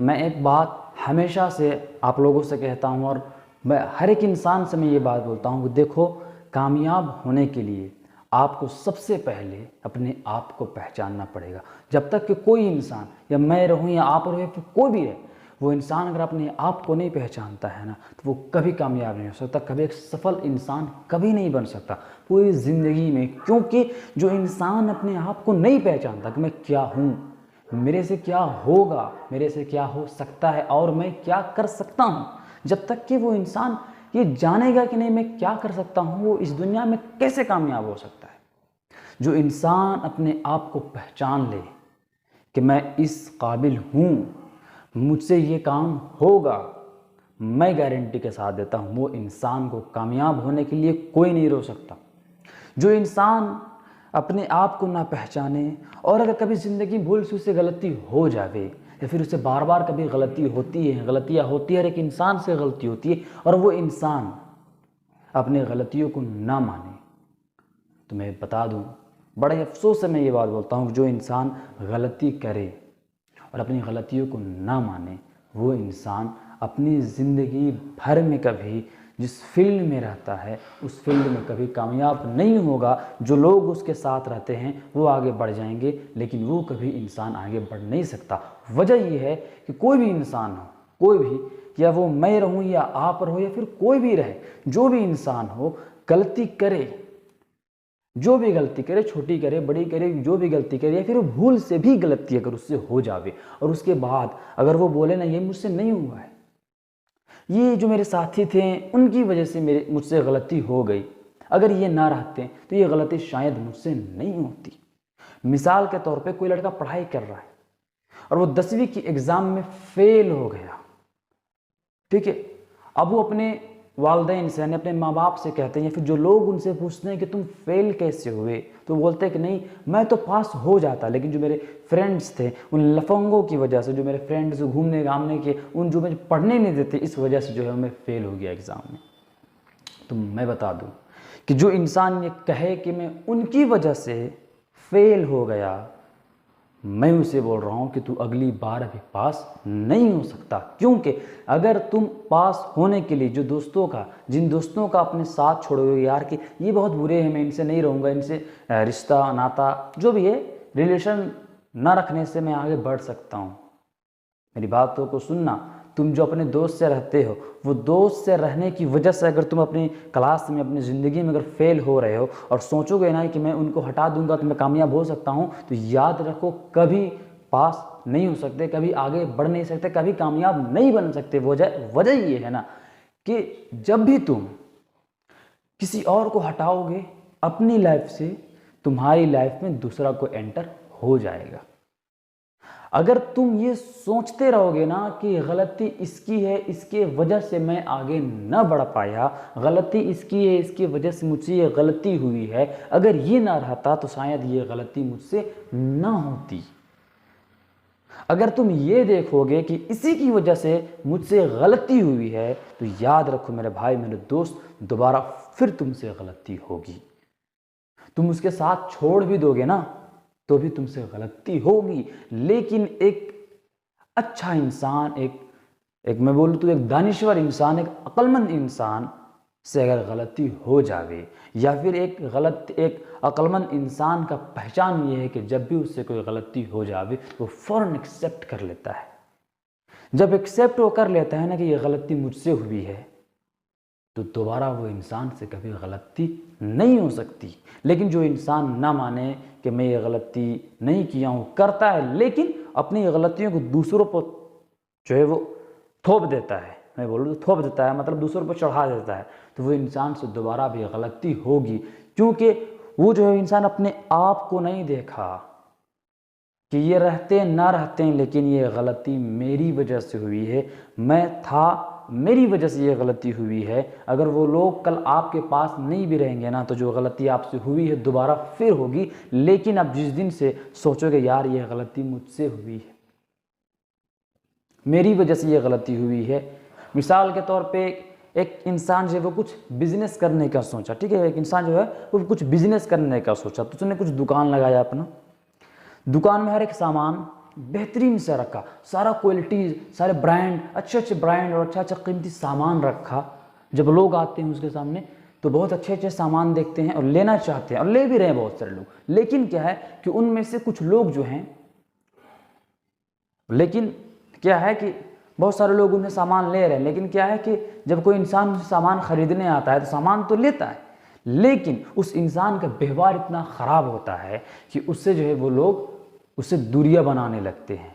मैं एक बात हमेशा से आप लोगों से कहता हूँ और मैं हर एक इंसान से मैं ये बात बोलता हूँ कि देखो, कामयाब होने के लिए आपको सबसे पहले अपने आप को पहचानना पड़ेगा। जब तक कि कोई इंसान, या मैं रहूँ या आप रहो या फिर कोई भी रहे, वो इंसान अगर अपने आप को नहीं पहचानता है ना, तो वो कभी कामयाब नहीं हो सकता, कभी एक सफल इंसान कभी नहीं बन सकता पूरी ज़िंदगी में। क्योंकि जो इंसान अपने आप को नहीं पहचानता कि मैं क्या हूँ, मेरे से क्या होगा, मेरे से क्या हो सकता है और मैं क्या कर सकता हूँ, जब तक कि वो इंसान ये जानेगा कि नहीं मैं क्या कर सकता हूँ, वो इस दुनिया में कैसे कामयाब हो सकता है। जो इंसान अपने आप को पहचान ले कि मैं इस काबिल हूँ, मुझसे ये काम होगा, मैं गारंटी के साथ देता हूँ वो इंसान को कामयाब होने के लिए कोई नहीं रोक सकता। जो इंसान अपने आप को ना पहचाने और अगर कभी ज़िंदगी भूल से उससे गलती हो जावे या फिर उससे बार बार कभी गलती होती है, गलतियाँ होती है, हर एक इंसान से गलती होती है, और वो इंसान अपने गलतियों को ना माने, तो मैं बता दूं, बड़े अफसोस से मैं ये बात बोलता हूँ, जो इंसान गलती करे और अपनी गलतियों को ना माने, वो इंसान अपनी ज़िंदगी भर में कभी जिस फील्ड में रहता है उस फील्ड में कभी कामयाब नहीं होगा। जो लोग उसके साथ रहते हैं वो आगे बढ़ जाएंगे, लेकिन वो कभी इंसान आगे बढ़ नहीं सकता। वजह ये है कि कोई भी इंसान हो, कोई भी, या वो मैं रहूं या आप रहो या फिर कोई भी रहे, जो भी इंसान हो, गलती करे, जो भी गलती करे, छोटी करे बड़ी करे, जो भी गलती करे, या फिर वो भूल से भी गलती अगर उससे हो जावे और उसके बाद अगर वो बोले ना ये मुझसे नहीं हुआ है, ये जो मेरे साथी थे उनकी वजह से मुझसे गलती हो गई, अगर ये ना रहते तो ये गलती शायद मुझसे नहीं होती। मिसाल के तौर पे कोई लड़का पढ़ाई कर रहा है और वो 10वीं की एग्ज़ाम में फेल हो गया, ठीक है। अब वो अपने वालिदैन से यानी अपने माँ बाप से कहते हैं, या फिर जो लोग उनसे पूछते हैं कि तुम फेल कैसे हुए, तो बोलते हैं कि नहीं मैं तो पास हो जाता, लेकिन जो मेरे फ्रेंड्स थे उन लफंगों की वजह से, जो मेरे फ्रेंड्स घूमने घामने के उन जो मुझे पढ़ने नहीं देते, इस वजह से जो है मैं फेल हो गया एग्ज़ाम में। तो मैं बता दूँ कि जो इंसान ये कहे कि मैं उनकी वजह से फेल हो गया, मैं उसे बोल रहा हूँ कि तू अगली बार अभी पास नहीं हो सकता। क्योंकि अगर तुम पास होने के लिए जिन दोस्तों का अपने साथ छोड़ोगे यार कि ये बहुत बुरे हैं, मैं इनसे नहीं रहूँगा, इनसे रिश्ता नाता जो भी है रिलेशन ना रखने से मैं आगे बढ़ सकता हूँ, मेरी बातों को सुनना। तुम जो अपने दोस्त से रहते हो, वो दोस्त से रहने की वजह से अगर तुम अपनी क्लास में, अपनी ज़िंदगी में अगर फेल हो रहे हो और सोचोगे ना कि मैं उनको हटा दूंगा तो मैं कामयाब हो सकता हूँ, तो याद रखो कभी पास नहीं हो सकते, कभी आगे बढ़ नहीं सकते, कभी कामयाब नहीं बन सकते। वजह ये है ना कि जब भी तुम किसी और को हटाओगे अपनी लाइफ से, तुम्हारी लाइफ में दूसरा को एंटर हो जाएगा। अगर तुम ये सोचते रहोगे ना कि गलती इसकी है, इसके वजह से मैं आगे न बढ़ पाया, गलती इसकी है, इसकी वजह से मुझसे ये गलती हुई है, अगर ये ना रहता तो शायद ये गलती मुझसे ना होती। अगर तुम ये देखोगे कि इसी की वजह से मुझसे गलती हुई है, तो याद रखो मेरे भाई, मेरे दोस्त, दोबारा फिर तुमसे गलती होगी। तुम उसके साथ छोड़ भी दोगे ना तो भी तुमसे गलती होगी, लेकिन एक अच्छा इंसान, एक मैं बोलूँ तो एक दानिश्वर इंसान, एक अक्लमंद इंसान से अगर गलती हो जावे, या फिर एक अक्लमंद इंसान का पहचान ये है कि जब भी उससे कोई गलती हो जावे तो फ़ौरन एक्सेप्ट कर लेता है। जब एक्सेप्ट वो कर लेता है ना कि ये गलती मुझसे हुई है, तो दोबारा वो इंसान से कभी गलती नहीं हो सकती। लेकिन जो इंसान ना माने कि मैं ये गलती नहीं किया हूँ, करता है, लेकिन अपनी गलतियों को दूसरों पर जो है वो थोप देता है, मैं बोलूँ तो थोप देता है, मतलब दूसरों पर चढ़ा देता है, तो वो इंसान से दोबारा भी गलती होगी। क्योंकि वो जो है इंसान अपने आप को नहीं देखा कि ये रहते ना रहते हैं, लेकिन ये गलती मेरी वजह से हुई है, मैं था, मेरी वजह से ये गलती हुई है। अगर वो लोग कल आपके पास नहीं भी रहेंगे ना, तो जो गलती आपसे हुई है दोबारा फिर होगी। लेकिन अब जिस दिन से सोचोगे यार ये गलती मुझसे हुई है, मेरी वजह से ये गलती हुई है, मिसाल के तौर पे एक इंसान जो है वो कुछ बिजनेस करने का सोचा, ठीक है, एक इंसान जो है वो कुछ बिजनेस करने का सोचा, तो उसने कुछ दुकान लगाया अपना, दुकान में हर एक सामान बेहतरीन से रखा, सारा क्वालिटी, सारे ब्रांड, अच्छे अच्छे ब्रांड और अच्छा अच्छा कीमती सामान रखा। जब लोग आते हैं उसके सामने तो बहुत अच्छे अच्छे सामान देखते हैं और लेना चाहते हैं और ले भी रहे हैं बहुत सारे लोग। लेकिन क्या है कि उनमें से कुछ लोग जो हैं, लेकिन क्या है कि बहुत सारे लोग उन्हें सामान ले रहे हैं, लेकिन क्या है कि जब कोई इंसान उनसे सामान खरीदने आता है तो सामान तो लेता है, लेकिन उस इंसान का व्यवहार इतना ख़राब होता है कि उससे जो है वो लोग उससे दूरियां बनाने लगते हैं।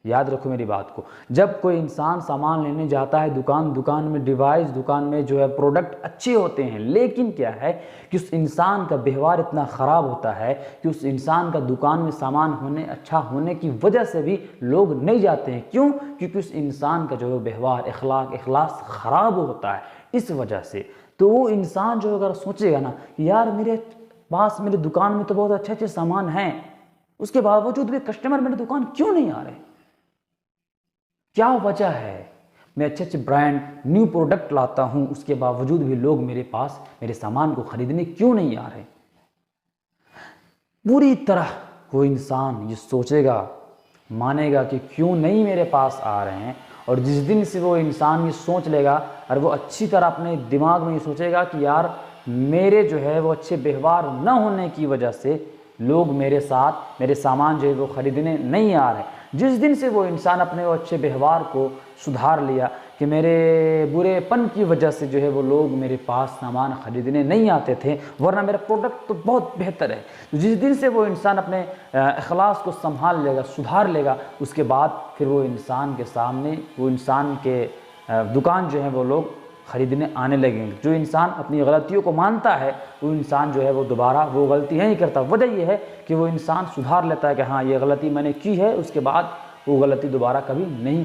याद रखो मेरी बात को, जब कोई इंसान सामान लेने जाता है दुकान में डिवाइस, दुकान में जो है प्रोडक्ट अच्छे होते हैं, लेकिन क्या है कि उस इंसान का व्यवहार इतना ख़राब होता है कि उस इंसान का दुकान में सामान अच्छा होने की वजह से भी लोग नहीं जाते हैं। क्यों? क्योंकि उस इंसान का जो है व्यवहार, इखलास ख़राब होता है। इस वजह से तो वो इंसान जो अगर सोचेगा ना कि यार मेरे पास, मेरी दुकान में तो बहुत अच्छे अच्छे सामान हैं, उसके बावजूद भी कस्टमर मेरी दुकान क्यों नहीं आ रहे, क्या वजह है? मैं अच्छे अच्छे ब्रांड, न्यू प्रोडक्ट लाता हूं, उसके बावजूद भी लोग मेरे पास मेरे सामान को खरीदने क्यों नहीं आ रहे? पूरी तरह वो इंसान ये सोचेगा, मानेगा कि क्यों नहीं मेरे पास आ रहे हैं। और जिस दिन से वो इंसान ये सोच लेगा और वो अच्छी तरह अपने दिमाग में ये सोचेगा कि यार मेरे जो है वो अच्छे व्यवहार न होने की वजह से लोग मेरे साथ मेरे सामान जो है वो खरीदने नहीं आ रहे, जिस दिन से वो इंसान अपने वो अच्छे व्यवहार को सुधार लिया कि मेरे बुरेपन की वजह से जो है वो लोग मेरे पास सामान खरीदने नहीं आते थे, वरना मेरा प्रोडक्ट तो बहुत बेहतर है, तो जिस दिन से वो इंसान अपने इखलास को संभाल लेगा, सुधार लेगा, उसके बाद फिर वो इंसान के सामने, वो इंसान के दुकान जो है वो लोग खरीदने आने लगेंगे। जो इंसान अपनी गलतियों को मानता है वो इंसान जो है वो दोबारा वो गलती नहीं करता। वजह यह है कि वो इंसान सुधार लेता है कि हाँ ये गलती मैंने की है, उसके बाद वो गलती दोबारा कभी नहीं करता।